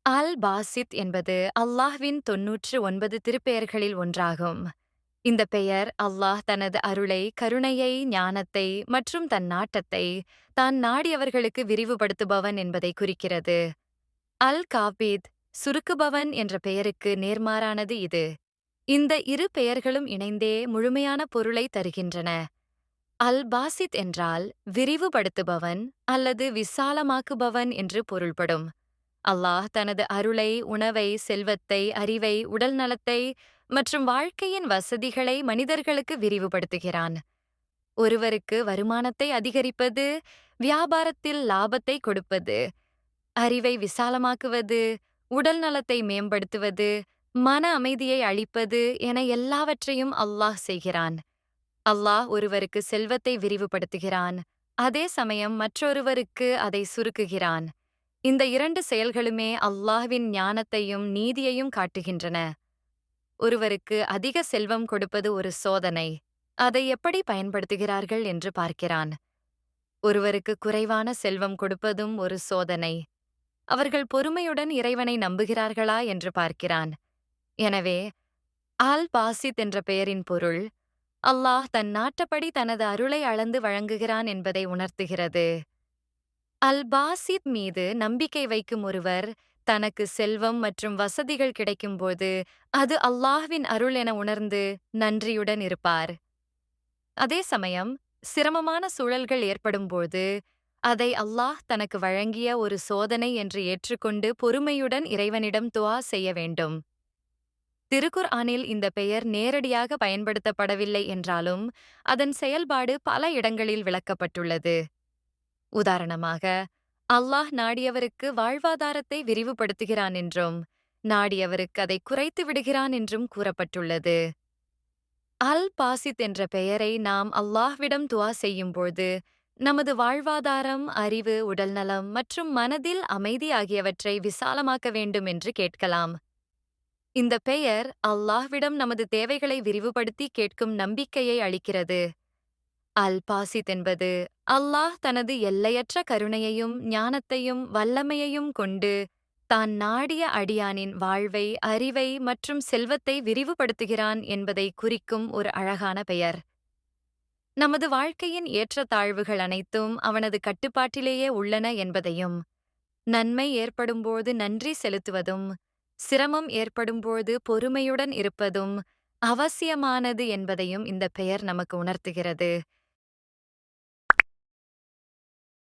அல் பாசித் என்பது அல்லாஹ்வின் 99 திருப்பெயர்களில் ஒன்றாகும். இந்த பெயர் அல்லாஹ் தனது அருளை, கருணையை, ஞானத்தை மற்றும் தன் நாட்டத்தை தான் நாடியவர்களுக்கு விரிவுபடுத்துபவன் என்பதை குறிக்கிறது. அல் காபீத், சுருக்குபவன் என்ற பெயருக்கு நேர்மாறானது இது. இந்த இரு பெயர்களும் இணைந்தே முழுமையான பொருளை தருகின்றன. அல் பாசித் என்றால் விரிவுபடுத்துபவன் அல்லது விசாலமாக்குபவன் என்று பொருள்படும். அல்லாஹ் தனது அருளை, உணவை, செல்வத்தை, அறிவை, உடல் நலத்தை மற்றும் வாழ்க்கையின் வசதிகளை மனிதர்களுக்கு விரிவுபடுத்துகிறான். ஒருவருக்கு வருமானத்தை அதிகரிப்பது, வியாபாரத்தில் லாபத்தை கொடுப்பது, அறிவை விசாலமாக்குவது, உடல் நலத்தை மேம்படுத்துவது, மன அமைதியை அளிப்பது என எல்லாவற்றையும் அல்லாஹ் செய்கிறான். அல்லாஹ் ஒருவருக்கு செல்வத்தை விரிவுபடுத்துகிறான், அதே சமயம் மற்றொருவருக்கு அதை சுருக்குகிறான். இந்த இரண்டு செயல்களுமே அல்லாஹ்வின் ஞானத்தையும் நீதியையும் காட்டுகின்றன. ஒருவருக்கு அதிக செல்வம் கொடுப்பது ஒரு சோதனை. அதை எப்படி பயன்படுத்துகிறார்கள் என்று பார்க்கிறான். ஒருவருக்கு குறைவான செல்வம் கொடுப்பதும் ஒரு சோதனை. அவர்கள் பொறுமையுடன் இறைவனை நம்புகிறார்களா என்று பார்க்கிறான். எனவே அல் பாசித் என்ற பெயரின் பொருள் அல்லாஹ் தன் நாட்டப்படி தனது அருளை அளந்து வழங்குகிறான் என்பதை உணர்த்துகிறது. அல் பாசித் மீது நம்பிக்கை வைக்கும் ஒருவர் தனக்கு செல்வம் மற்றும் வசதிகள் கிடைக்கும்போது அது அல்லாஹ்வின் அருள் என உணர்ந்து நன்றியுடன் இருப்பார். அதே சமயம் சிரமமான சூழல்கள் ஏற்படும்போது அதை அல்லாஹ் தனக்கு வழங்கிய ஒரு சோதனை என்று ஏற்றுக்கொண்டு பொறுமையுடன் இறைவனிடம் துஆ செய்ய வேண்டும். திருக்குர்ஆனில் இந்த பெயர் நேரடியாக பயன்படுத்தப்படவில்லை என்றாலும் அதன் செயல்பாடு பல இடங்களில் விளக்கப்பட்டுள்ளது. உதாரணமாக, அல்லாஹ் நாடியவருக்கு வாழ்வாதாரத்தை விரிவுபடுத்துகிறான் என்றும், நாடியவருக்கு அதை குறைத்து விடுகிறான் என்றும் கூறப்பட்டுள்ளது. அல் பாசித் என்ற பெயரை நாம் அல்லாஹ்விடம் துஆ செய்யும்போது, நமது வாழ்வாதாரம், அறிவு, உடல்நலம் மற்றும் மனதில் அமைதி ஆகியவற்றை விசாலமாக்க வேண்டும் என்று கேட்கலாம். இந்த பெயர் அல்லாஹ்விடம் நமது தேவைகளை விரிவுபடுத்தி கேட்கும் நம்பிக்கையை அளிக்கிறது. அல் பாசித் என்பது அல்லாஹ் தனது எல்லையற்ற கருணையையும் ஞானத்தையும் வல்லமையையும் கொண்டு தான் நாடிய அடியானின் வாழ்வை, அறிவை மற்றும் செல்வத்தை விரிவுபடுத்துகிறான் என்பதை குறிக்கும் ஒரு அழகான பெயர். நமது வாழ்க்கையின் ஏற்றத்தாழ்வுகள் அனைத்தும் அவனது கட்டுப்பாட்டிலேயே உள்ளன என்பதையும், நன்மை ஏற்படும்போது நன்றி செலுத்துவதும், சிரமம் ஏற்படும்போது பொறுமையுடன் இருப்பதும் அவசியமானது என்பதையும் இந்த பெயர் நமக்கு உணர்த்துகிறது.